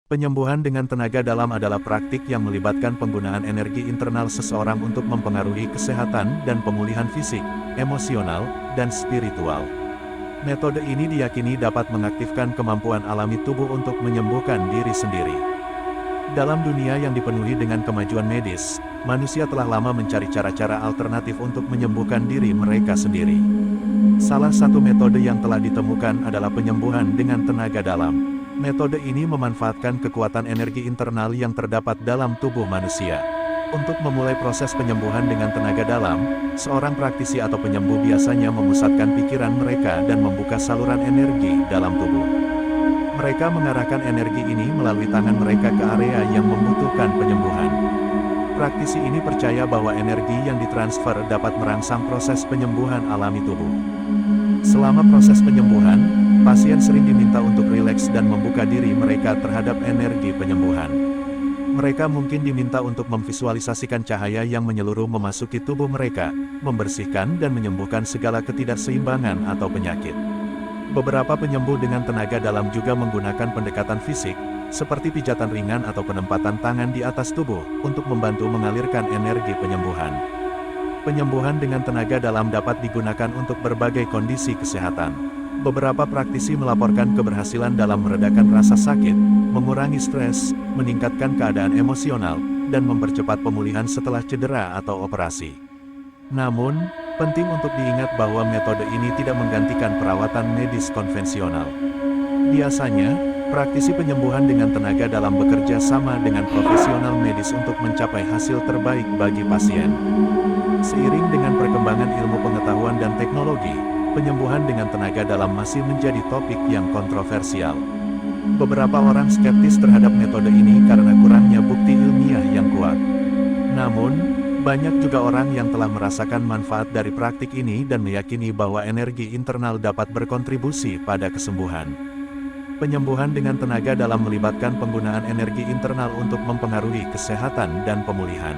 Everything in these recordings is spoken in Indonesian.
Penyembuhan dengan tenaga dalam adalah praktik yang melibatkan penggunaan energi internal seseorang untuk mempengaruhi kesehatan dan pemulihan fisik, emosional, dan spiritual. Metode ini diyakini dapat mengaktifkan kemampuan alami tubuh untuk menyembuhkan diri sendiri. Dalam dunia yang dipenuhi dengan kemajuan medis, manusia telah lama mencari cara-cara alternatif untuk menyembuhkan diri mereka sendiri. Salah satu metode yang telah ditemukan adalah penyembuhan dengan tenaga dalam. Metode ini memanfaatkan kekuatan energi internal yang terdapat dalam tubuh manusia. Untuk memulai proses penyembuhan dengan tenaga dalam, seorang praktisi atau penyembuh biasanya memusatkan pikiran mereka dan membuka saluran energi dalam tubuh. Mereka mengarahkan energi ini melalui tangan mereka ke area yang membutuhkan penyembuhan. Praktisi ini percaya bahwa energi yang ditransfer dapat merangsang proses penyembuhan alami tubuh. Selama proses penyembuhan, pasien sering diminta untuk rileks dan membuka diri mereka terhadap energi penyembuhan. Mereka mungkin diminta untuk memvisualisasikan cahaya yang menyeluruh memasuki tubuh mereka, membersihkan dan menyembuhkan segala ketidakseimbangan atau penyakit. Beberapa penyembuh dengan tenaga dalam juga menggunakan pendekatan fisik, seperti pijatan ringan atau penempatan tangan di atas tubuh, untuk membantu mengalirkan energi penyembuhan. Penyembuhan dengan tenaga dalam dapat digunakan untuk berbagai kondisi kesehatan. Beberapa praktisi melaporkan keberhasilan dalam meredakan rasa sakit, mengurangi stres, meningkatkan keadaan emosional, dan mempercepat pemulihan setelah cedera atau operasi. Namun, penting untuk diingat bahwa metode ini tidak menggantikan perawatan medis konvensional. Biasanya, praktisi penyembuhan dengan tenaga dalam bekerja sama dengan profesional medis untuk mencapai hasil terbaik bagi pasien. Seiring dengan perkembangan ilmu pengetahuan dan teknologi, penyembuhan dengan tenaga dalam masih menjadi topik yang kontroversial. Beberapa orang skeptis terhadap metode ini karena kurangnya bukti ilmiah yang kuat. Namun, banyak juga orang yang telah merasakan manfaat dari praktik ini dan meyakini bahwa energi internal dapat berkontribusi pada kesembuhan. Penyembuhan dengan tenaga dalam melibatkan penggunaan energi internal untuk mempengaruhi kesehatan dan pemulihan.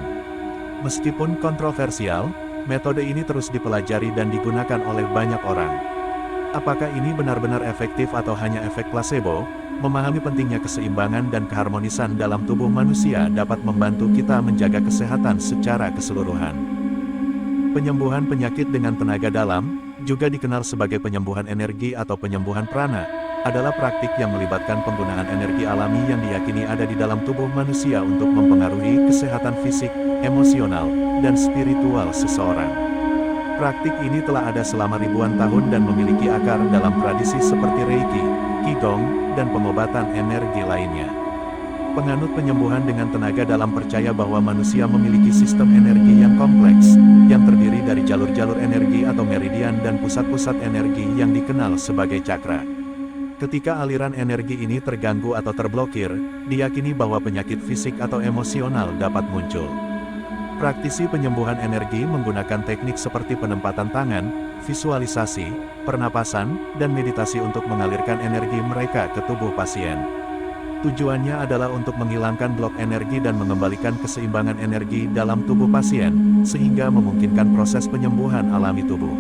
Meskipun kontroversial, metode ini terus dipelajari dan digunakan oleh banyak orang. Apakah ini benar-benar efektif atau hanya efek placebo? Memahami pentingnya keseimbangan dan keharmonisan dalam tubuh manusia dapat membantu kita menjaga kesehatan secara keseluruhan. Penyembuhan penyakit dengan tenaga dalam, juga dikenal sebagai penyembuhan energi atau penyembuhan prana, adalah praktik yang melibatkan penggunaan energi alami yang diyakini ada di dalam tubuh manusia untuk mempengaruhi kesehatan fisik, emosional, dan spiritual seseorang. Praktik ini telah ada selama ribuan tahun dan memiliki akar dalam tradisi seperti Reiki, Qigong, dan pengobatan energi lainnya. Penganut penyembuhan dengan tenaga dalam percaya bahwa manusia memiliki sistem energi yang kompleks, yang terdiri dari jalur-jalur energi atau meridian dan pusat-pusat energi yang dikenal sebagai cakra. Ketika aliran energi ini terganggu atau terblokir, diyakini bahwa penyakit fisik atau emosional dapat muncul. Praktisi penyembuhan energi menggunakan teknik seperti penempatan tangan, visualisasi, pernapasan, dan meditasi untuk mengalirkan energi mereka ke tubuh pasien. Tujuannya adalah untuk menghilangkan blok energi dan mengembalikan keseimbangan energi dalam tubuh pasien, sehingga memungkinkan proses penyembuhan alami tubuh.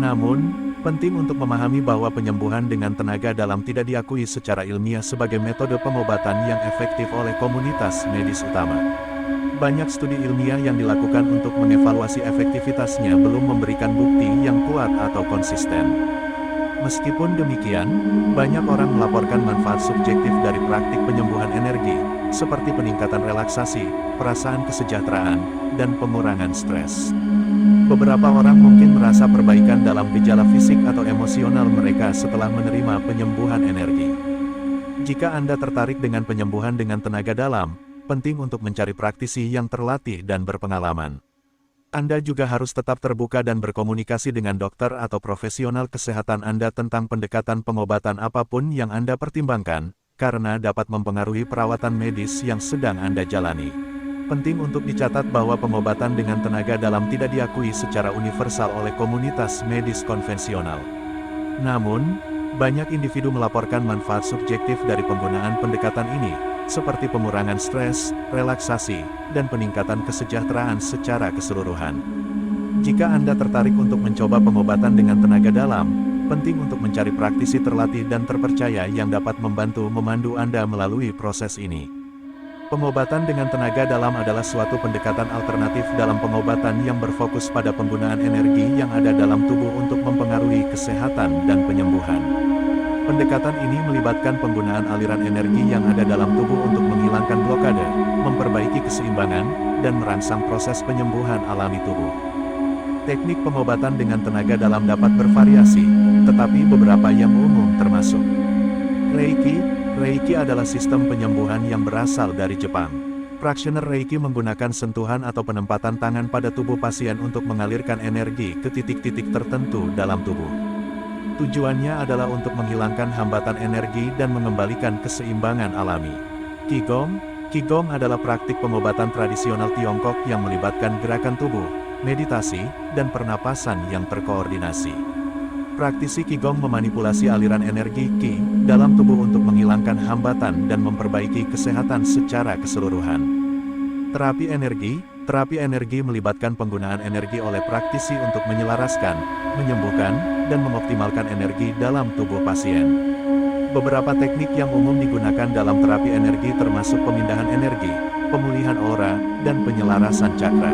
Namun, penting untuk memahami bahwa penyembuhan dengan tenaga dalam tidak diakui secara ilmiah sebagai metode pengobatan yang efektif oleh komunitas medis utama. Banyak studi ilmiah yang dilakukan untuk mengevaluasi efektivitasnya belum memberikan bukti yang kuat atau konsisten. Meskipun demikian, banyak orang melaporkan manfaat subjektif dari praktik penyembuhan energi, seperti peningkatan relaksasi, perasaan kesejahteraan, dan pengurangan stres. Beberapa orang mungkin merasa perbaikan dalam gejala fisik atau emosional mereka setelah menerima penyembuhan energi. Jika Anda tertarik dengan penyembuhan dengan tenaga dalam, penting untuk mencari praktisi yang terlatih dan berpengalaman. Anda juga harus tetap terbuka dan berkomunikasi dengan dokter atau profesional kesehatan Anda tentang pendekatan pengobatan apapun yang Anda pertimbangkan, karena dapat mempengaruhi perawatan medis yang sedang Anda jalani. Penting untuk dicatat bahwa pengobatan dengan tenaga dalam tidak diakui secara universal oleh komunitas medis konvensional. Namun, banyak individu melaporkan manfaat subjektif dari penggunaan pendekatan ini, seperti pengurangan stres, relaksasi, dan peningkatan kesejahteraan secara keseluruhan. Jika Anda tertarik untuk mencoba pengobatan dengan tenaga dalam, Penting untuk mencari praktisi terlatih dan terpercaya yang dapat membantu memandu Anda melalui proses ini. Pengobatan dengan tenaga dalam adalah suatu pendekatan alternatif dalam pengobatan yang berfokus pada penggunaan energi yang ada dalam tubuh untuk mempengaruhi kesehatan dan penyembuhan. Pendekatan ini melibatkan penggunaan aliran energi yang ada dalam tubuh untuk menghilangkan blokade, memperbaiki keseimbangan, dan merangsang proses penyembuhan alami tubuh. Teknik pengobatan dengan tenaga dalam dapat bervariasi, tetapi beberapa yang umum termasuk Reiki. Reiki adalah sistem penyembuhan yang berasal dari Jepang. Practitioner Reiki menggunakan sentuhan atau penempatan tangan pada tubuh pasien untuk mengalirkan energi ke titik-titik tertentu dalam tubuh. Tujuannya adalah untuk menghilangkan hambatan energi dan mengembalikan keseimbangan alami. Qigong. Qigong adalah praktik pengobatan tradisional Tiongkok yang melibatkan gerakan tubuh, meditasi, dan pernapasan yang terkoordinasi. Praktisi Qigong memanipulasi aliran energi Qi dalam tubuh untuk menghilangkan hambatan dan memperbaiki kesehatan secara keseluruhan. Terapi energi. Terapi energi melibatkan penggunaan energi oleh praktisi untuk menyelaraskan, menyembuhkan, dan mengoptimalkan energi dalam tubuh pasien. Beberapa teknik yang umum digunakan dalam terapi energi termasuk pemindahan energi, pemulihan aura, dan penyelarasan cakra.